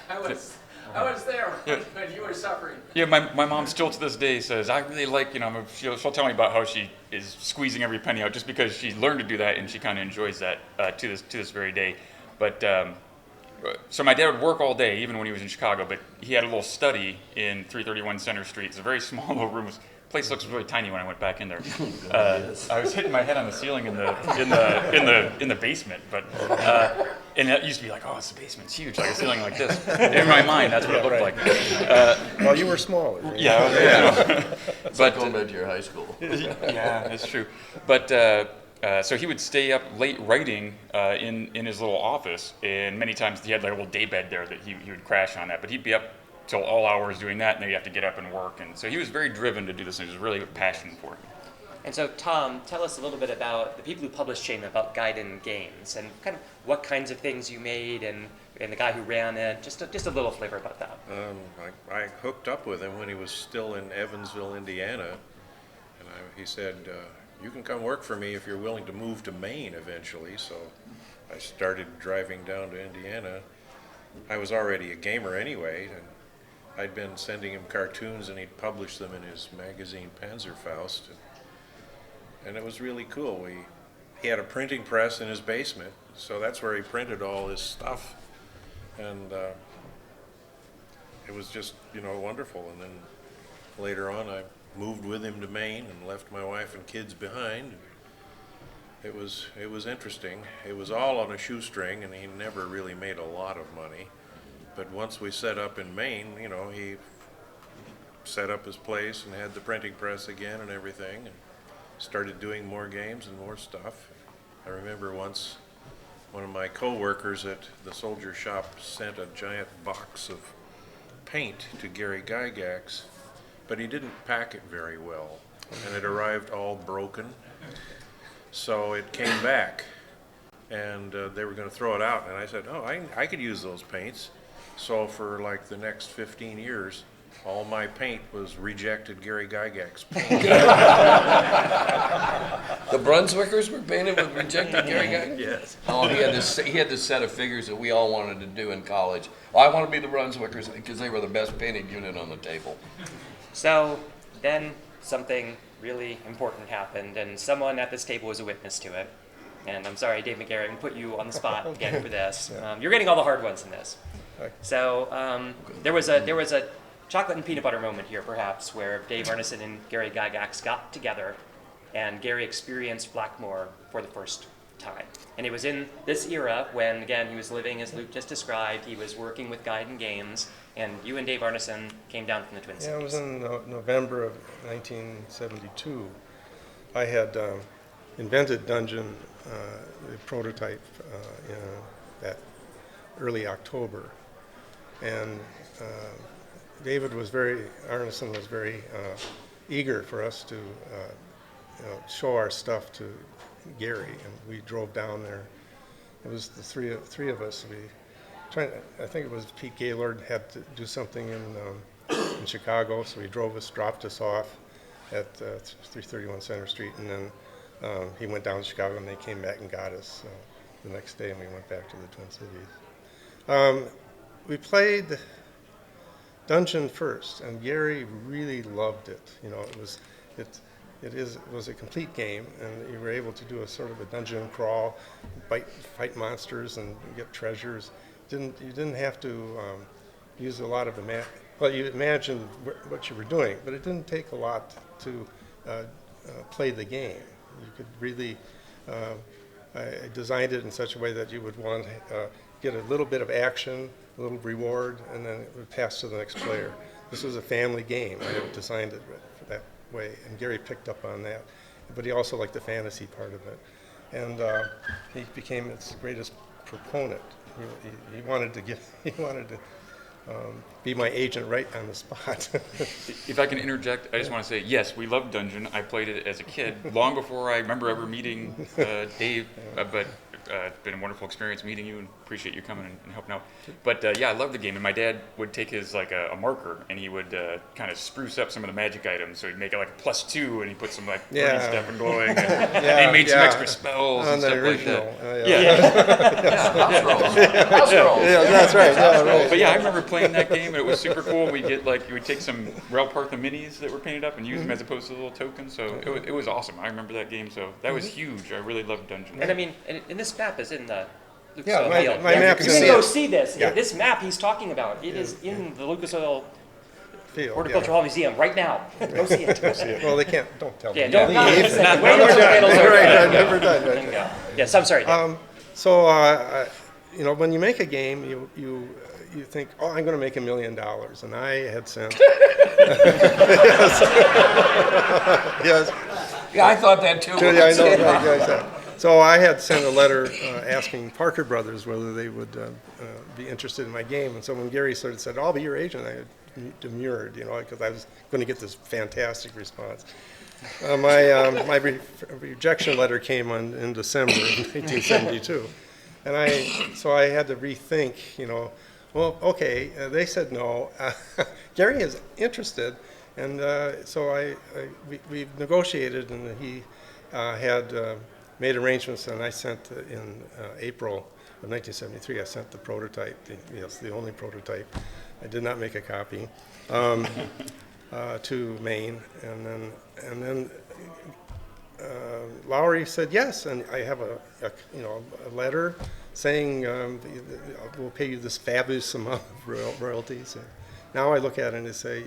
I was there when you were suffering. Yeah, my mom still to this day says, I really like, she'll tell me about how she is squeezing every penny out just because she learned to do that, and she kind of enjoys that to this very day. But so my dad would work all day, even when he was in Chicago, but he had a little study in 331 Center Street. It's a very small little room. The place looks really tiny when I went back in there. I was hitting my head on the ceiling in the basement, but and it used to be like, oh, it's the basement, it's huge, like a ceiling like this. In my mind, that's what it looked like. Well, you were smaller. Yeah. It's like going back to your high school. Yeah, that's true. But so he would stay up late writing in his little office, and many times he had like a little daybed there that he would crash on that. But he'd be up till all hours doing that, and then he'd have to get up and work. And so he was very driven to do this, and he was really passionate for it. And so, Tom, tell us a little bit about the people who published Shame, about Gaiden Games, and kind of what kinds of things you made, and the guy who ran it. Just a little flavor about that. I hooked up with him when he was still in Evansville, Indiana, and he said, you can come work for me if you're willing to move to Maine eventually. So I started driving down to Indiana. I was already a gamer anyway, and I'd been sending him cartoons, and he'd publish them in his magazine Panzerfaust, and it was really cool. He had a printing press in his basement, so that's where he printed all his stuff, and it was just wonderful. And then later on, I moved with him to Maine and left my wife and kids behind. It was interesting. It was all on a shoestring, and he never really made a lot of money. But once we set up in Maine, he set up his place and had the printing press again and everything, and started doing more games and more stuff. I remember once one of my co-workers at the soldier shop sent a giant box of paint to Gary Gygax, but he didn't pack it very well, and it arrived all broken. So it came back, and they were going to throw it out, and I said, oh, I could use those paints. So for like the next 15 years, all my paint was rejected Gary Gygax paint. The Brunswickers were painted with rejected Gary Gygax? Yes. Oh, he had this set of figures that we all wanted to do in college. I want to be the Brunswickers because they were the best painted unit on the table. So then something really important happened, and someone at this table was a witness to it. And I'm sorry, Dave Megarry, I'm going to put you on the spot again for this. You're getting all the hard ones in this. So there was a chocolate and peanut butter moment here, perhaps, where Dave Arneson and Gary Gygax got together, and Gary experienced Blackmore for the first time. And it was in this era when, again, he was living, as Luke just described, he was working with Gaiden Games, and you and Dave Arneson came down from the Twin Cities. Yeah, it was in November of 1972. I had invented Dungeon, the prototype, that early October. And Arneson was very eager for us to show our stuff to Gary, and we drove down there. It was the three of us. I think it was Pete Gaylord had to do something in Chicago, so he dropped us off at 331 Center Street, and then he went down to Chicago, and they came back and got us the next day, and we went back to the Twin Cities. We played Dungeon first, and Gary really loved it. It was a complete game, and you were able to do a sort of a dungeon crawl, fight monsters, and get treasures. You didn't have to use a lot of you imagined what you were doing, but it didn't take a lot to play the game. You could really. I designed it in such a way that you would want to get a little bit of action, a little reward, and then it would pass to the next player. This was a family game. I had designed it for that way, and Gary picked up on that. But he also liked the fantasy part of it, and he became its greatest proponent. He wanted to be my agent right on the spot. If I can interject, I just want to say, yes, we love Dungeon. I played it as a kid, long before I remember ever meeting Dave, but it's been a wonderful experience meeting you, and appreciate you coming and helping out. But yeah, I love the game, and my dad would take his a marker, and he would kind of spruce up some of the magic items, so he'd make it like a +2, and he put some green stuff and glowing, and he made some extra spells and stuff like that. House rolls. Yeah, that's right. But yeah, I remember playing that game, and it was super cool. You would take some Rel Partha minis that were painted up and use them as opposed to little tokens. So it was awesome. I remember that game. So that was huge. I really loved Dungeon. And I mean, and this map is in the Lucas Yeah, Oil my field. map You is can in go it. see this. Yeah. This map he's talking about, it is in the Lucas Oil Field, Horticultural Hall Museum right now. Go see it. Well, they can't. Don't tell Yeah, me. don't. Wait until the We're done. panel's over. Right, never done. Right. Yeah. Yes, I'm sorry. Dave. So, when you make a game, you think, oh, I'm going to make $1 million, and I had sent. Yes. Yeah, I thought that too. Yeah, I know. Right, yeah. So I had sent a letter asking Parker Brothers whether they would be interested in my game, and so when Gary said, "Oh, I'll be your agent," I demurred, because I was going to get this fantastic response. My rejection letter came in December of 1972, and I had to rethink. Well, okay, they said no. Gary is interested, and so we negotiated, and he had made arrangements, and I sent in April of 1973. I sent the prototype. The only prototype. I did not make a copy to Maine, and then Lowry said yes, and I have a letter saying we'll pay you this fabulous amount of royalties. And now I look at it and say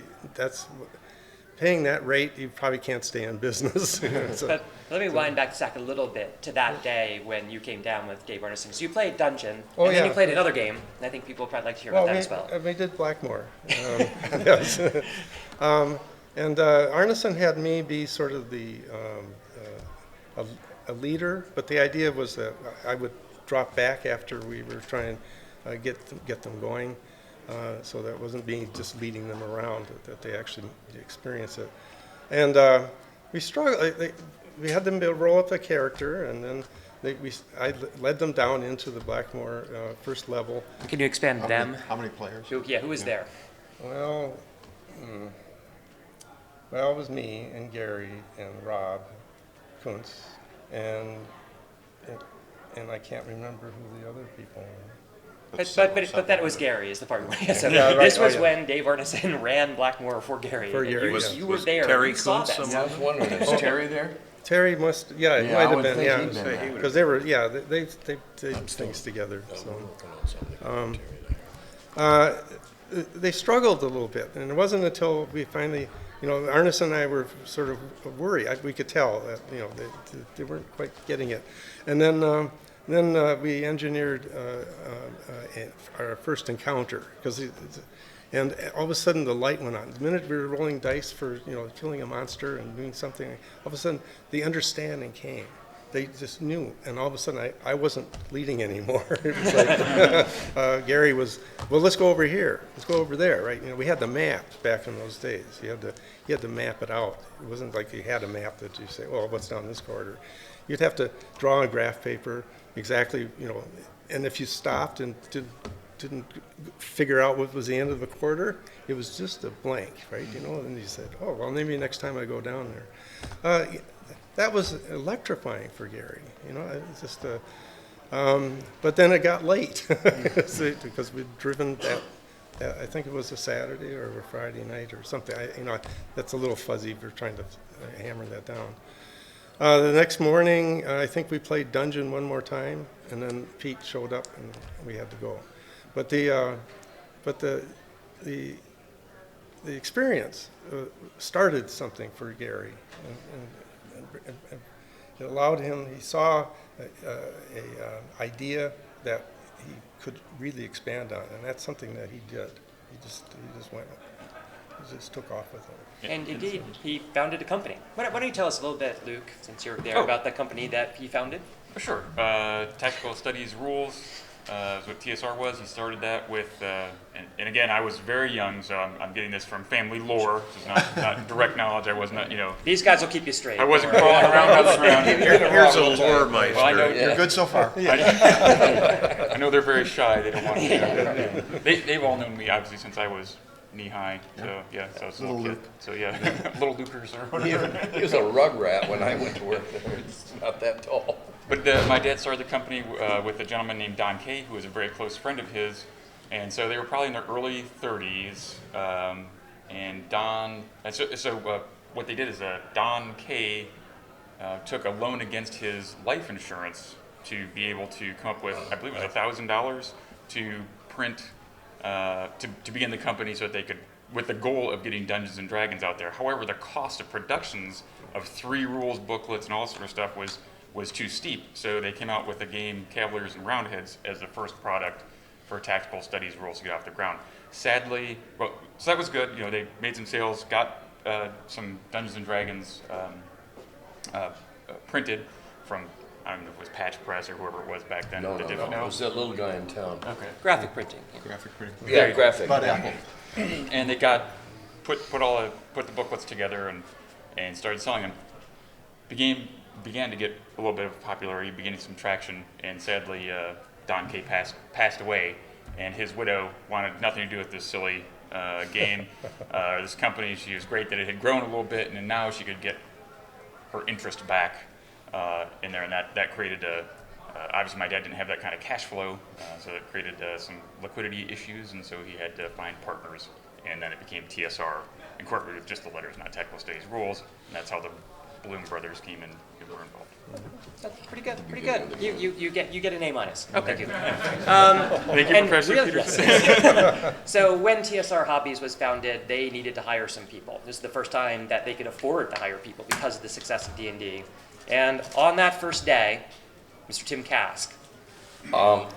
paying that rate, you probably can't stay in business. But let me wind back a little bit to that day when you came down with Dave Arneson. So you played Dungeon, and then you played another game, and I think people would probably like to hear about that as well. We did Blackmore. Yes. And Arneson had me be sort of a leader, but the idea was that I would drop back after we were trying to get them going. So that wasn't just leading them around, that they actually experience it. And we struggled. We had them roll up a character, and then I led them down into the Blackmore first level. Can you expand them? How many players? Who was there? Well, it was me and Gary and Rob Kuntz, and I can't remember who the other people were. But that was Gary is the part we so Yeah, right. This was Oh, yeah. when Dave Arneson ran Blackmore for Gary. For and Gary, you were there. Terry You saw Kuntz that. I was wondering, is Terry there? Terry must, it I might have would been, think yeah, he'd been there. because they were, they did things together. So they struggled a little bit, and it wasn't until we finally, Arneson and I were sort of worried. We could tell that they weren't quite getting it, and then we engineered our first encounter and all of a sudden the light went on. The minute we were rolling dice for killing a monster and doing something, all of a sudden the understanding came they just knew, and all of a sudden I wasn't leading anymore. It was like Gary was, well, let's go over here, let's go over there, right? You know, we had the maps back in those days. You had to map it out. It wasn't like you had a map that you say, well, what's down this corridor? You'd have to draw on graph paper exactly, you know, and if you stopped and didn't figure out what was the end of the corridor, it was just a blank, right? You know, and you said, oh, well, maybe next time I go down there. That was electrifying for Gary, you know. It was just but then it got late because we'd driven that, I think it was a Saturday or a Friday night or something. You know, that's a little fuzzy. We're trying to hammer that down. The next morning, I think we played Dungeon one more time, and then Pete showed up, and we had to go. But the experience started something for Gary, and it allowed him. He saw a idea that he could really expand on, and that's something that he did. He just took off with it. And indeed, he founded a company. Why don't you tell us a little bit, Luke, since you're there, about the company that he founded? Sure. Tactical Studies Rules is what TSR was. He started that with, and again, I was very young, so I'm getting this from family lore. This is not direct knowledge. I was not, you know. These guys will keep you straight. I wasn't crawling around, bouncing around. Here's a lore meister. Well, I know, You're good so far. I know they're very shy. They don't want to. They've all known me obviously since I was knee high. So yeah, so I was a little kid. So yeah, little Lukers or whatever. He was a rug rat when I went to work there. It's not that tall. But my dad started the company with a gentleman named Don Kay, who was a very close friend of his, and so they were probably in their early 30s. And Don, what they did is Don Kay took a loan against his life insurance to be able to come up with, I believe it was $1,000 to print, to begin the company so that they could, with the goal of getting Dungeons and Dragons out there. However, the cost of productions of 3 rules booklets and all sort of stuff was too steep. So they came out with the game Cavaliers and Roundheads as the first product for tactical studies rules to get off the ground. Sadly, well, so that was good. You know, they made some sales, got some Dungeons and Dragons printed from, I don't know if it was Patch Press or whoever it was back then. No. It was that little guy in town. Okay. Graphic printing. Yeah, graphic. Bud Apple. And they got put the booklets together and started selling them. The game began to get a little bit of popularity, beginning some traction, and sadly Don Kay passed away, and his widow wanted nothing to do with this silly game. This company, she was great that it had grown a little bit, and now she could get her interest back in there, and that created obviously my dad didn't have that kind of cash flow, so it created some liquidity issues, and so he had to find partners, and then it became TSR Incorporated with just the letters, not Tactical Studies Rules, and that's how the Bloom brothers came in and were involved. That's pretty good. Pretty good. You get an A-. Oh, thank you. Thank you, Professor Peterson. Yes. So when TSR Hobbies was founded, they needed to hire some people. This is the first time that they could afford to hire people because of the success of D&D. And on that first day, Mr. Tim Kask. Well,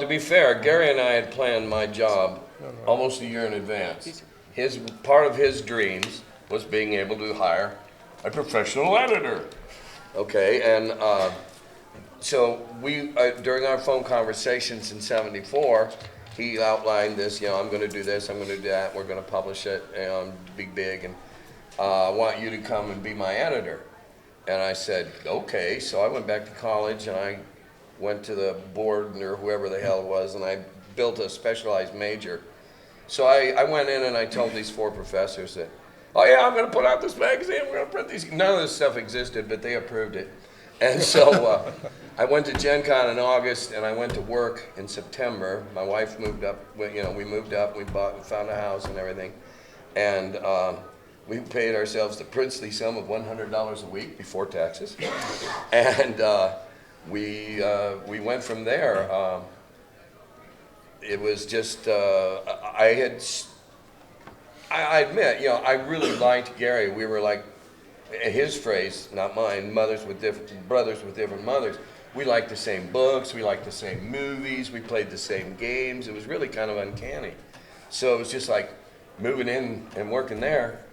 to be fair, Gary and I had planned my job almost a year in advance. Part of his dreams was being able to hire a professional editor. Okay, and so we, during our phone conversations in '74, he outlined this, I'm going to do this, I'm going to do that, we're going to publish it, be big, and I want you to come and be my editor. And I said, okay. So I went back to college, and I went to the board, or whoever the hell it was, and I built a specialized major. So I went in and I told these 4 professors that, oh yeah, I'm going to put out this magazine, we're going to print these. None of this stuff existed, but they approved it. And so I went to Gen Con in August, and I went to work in September. My wife moved up, we moved up, we found a house and everything. And we paid ourselves the princely sum of $100 a week before taxes. And we went from there. It was just, I admit, I really liked Gary. We were like, his phrase, not mine, brothers with different mothers. We liked the same books, we liked the same movies, we played the same games. It was really kind of uncanny. So it was just like moving in and working there,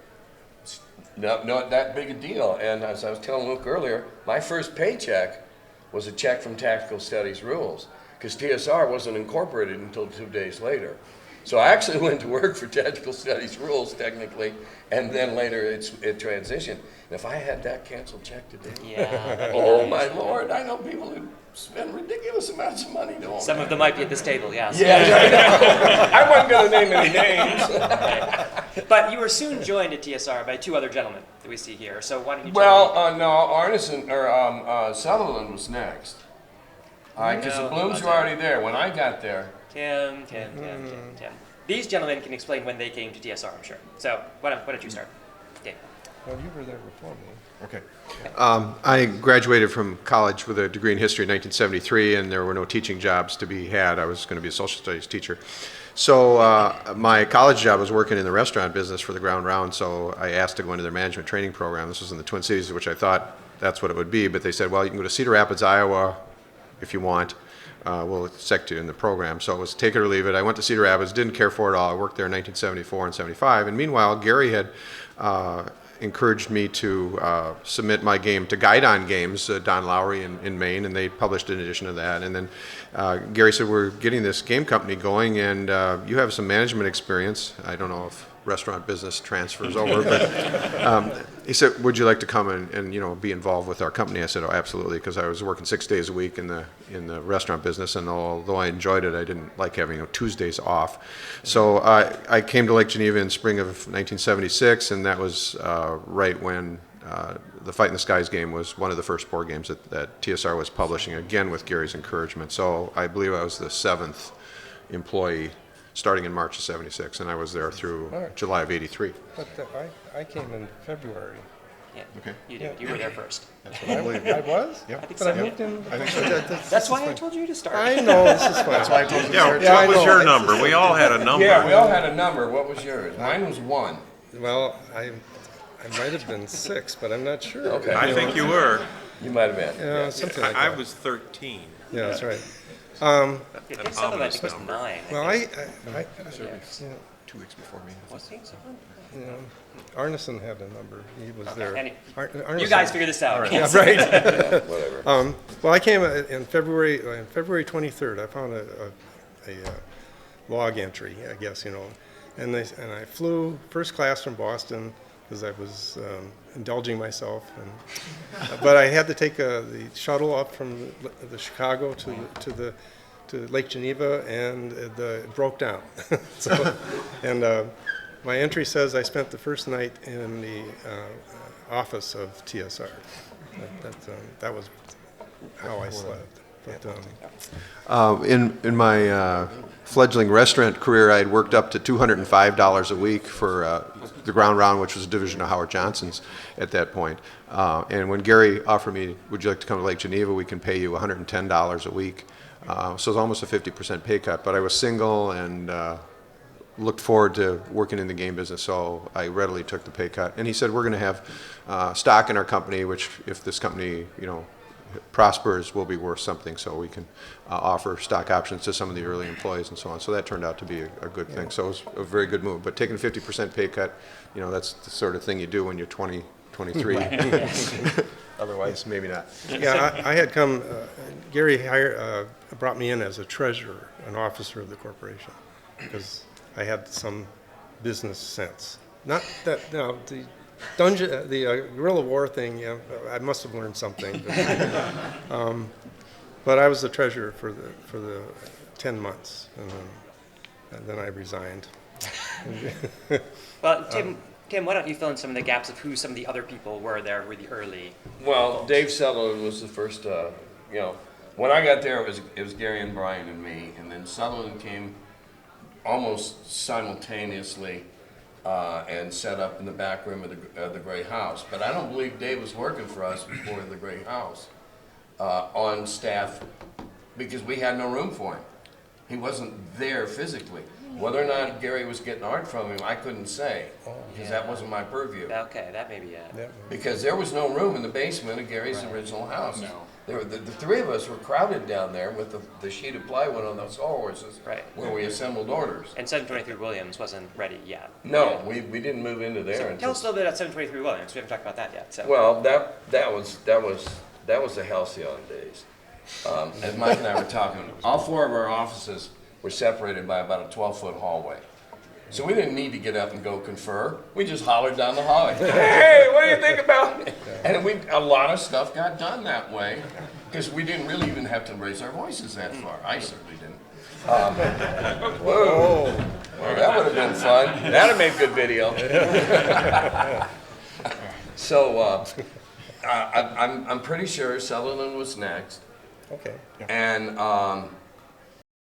not that big a deal. And as I was telling Luke earlier, my first paycheck was a check from Tactical Studies Rules, because TSR wasn't incorporated until 2 days later. So I actually went to work for Tactical Studies Rules, technically, and then later it transitioned. And if I had that canceled check today, Yeah. oh my Lord, I know people who spend ridiculous amounts of money doing Some that. of them might be at this table, yes. Yeah, I know. I wasn't going to name any names. But you were soon joined at TSR by 2 other gentlemen that we see here. So why don't you Well, tell me? no, Arneson or Sutherland was next. Because the No, Blooms wasn't. were already there when I got there. Tim. These gentlemen can explain when they came to TSR, I'm sure. So why don't you start, Dave? Well, you were there before me. Okay. I graduated from college with a degree in history in 1973, and there were no teaching jobs to be had. I was going to be a social studies teacher. So my college job was working in the restaurant business for the Ground Round, so I asked to go into their management training program. This was in the Twin Cities, which I thought that's what it would be, but they said, well, you can go to Cedar Rapids, Iowa, if you want. We'll accept you in the program. So it was take it or leave it. I went to Cedar Rapids, didn't care for it all. I worked there in 1974 and 75. And meanwhile, Gary had encouraged me to submit my game to Guidon Games, Don Lowry in Maine, and they published an edition of that. And then Gary said, we're getting this game company going, and you have some management experience. I don't know if restaurant business transfers over, but he said, would you like to come and be involved with our company? I said, oh, absolutely, because I was working 6 days a week in the restaurant business, and although I enjoyed it, I didn't like having Tuesdays off. So I came to Lake Geneva in spring of 1976, and that was right when the Fight in the Skies game was one of the first board games that TSR was publishing, again with Gary's encouragement. So I believe I was the 7th employee starting in March of 76, and I was there through July of 83. But I came in February. Yeah, Okay. you did. You were there first. That's what I believe. I was? Yep. I think But so. I moved in. I think so. That's why I told you to start. I know, this is fine. That's why I told you to Yeah, start. Yeah, I what was know. your number? We all had a number. Yeah, we all had a number. What was yours? Mine was 1. Well, I might have been 6, but I'm not sure. Okay. I think you were. You might have been. Yeah, something like I that. was 13. Yeah, that's right. Yeah, Dave Sutherland, I ominous think, was number. 9. Well, I I think. 2 weeks before me. Was he Sutherland? Arneson had a number. He was there. Any- Arneson- You guys figure this out. Yeah, right. Whatever. Well, I came in February 23rd. I found a log entry, I guess, and I flew first class from Boston because I was indulging myself, but I had to take the shuttle up from the Chicago to Lake Geneva, and it broke down. My entry says I spent the first night in the office of TSR. That was how I slept. But, in my fledgling restaurant career, I had worked up to $205 a week for the Ground Round, which was a division of Howard Johnson's at that point. And when Gary offered me, would you like to come to Lake Geneva, we can pay you $110 a week. So it was almost a 50% pay cut, but I was single and looked forward to working in the game business, so I readily took the pay cut. And he said, we're going to have stock in our company, which if this company, prospers, will be worth something, so we can offer stock options to some of the early employees and so on. So that turned out to be a good thing. So it was a very good move. But taking a 50% pay cut, that's the sort of thing you do when you're 20, 23. Otherwise, maybe not. Yeah, I had come, Gary brought me in as a treasurer, an officer of the corporation, because I had some business sense. Not that, the guerrilla war thing, I must have learned something. But I was the treasurer for the 10 months, and then I resigned. Well, Tim, why don't you fill in some of the gaps of who some of the other people were there who were the early? Well, Dave Sutherland was the first, when I got there, it was Gary and Brian and me, and then Sutherland came almost simultaneously and set up in the back room of the Gray House. But I don't believe Dave was working for us before the Gray House on staff because we had no room for him. He wasn't there physically. Whether or not Gary was getting art from him, I couldn't say, because that wasn't my purview. Okay, that may be it. Yeah. Because there was no room in the basement of Gary's original house. No. The three of us were crowded down there with the sheet of plywood on those sawhorses, Right. where we assembled orders. And 723 Williams wasn't ready yet. No, we didn't move into there So until. tell us a little bit about 723 Williams. We haven't talked about that yet. So. Well, that was the halcyon days. As Mike and I were talking, all four of our offices were separated by about a 12-foot hallway. So we didn't need to get up and go confer. We just hollered down the hallway, "Hey, what do you think about it?" And a lot of stuff got done that way because we didn't really even have to raise our voices that far. I certainly didn't. Whoa. Well, that would have been fun. That'd have made good video. So I'm pretty sure Sutherland was next. Okay. And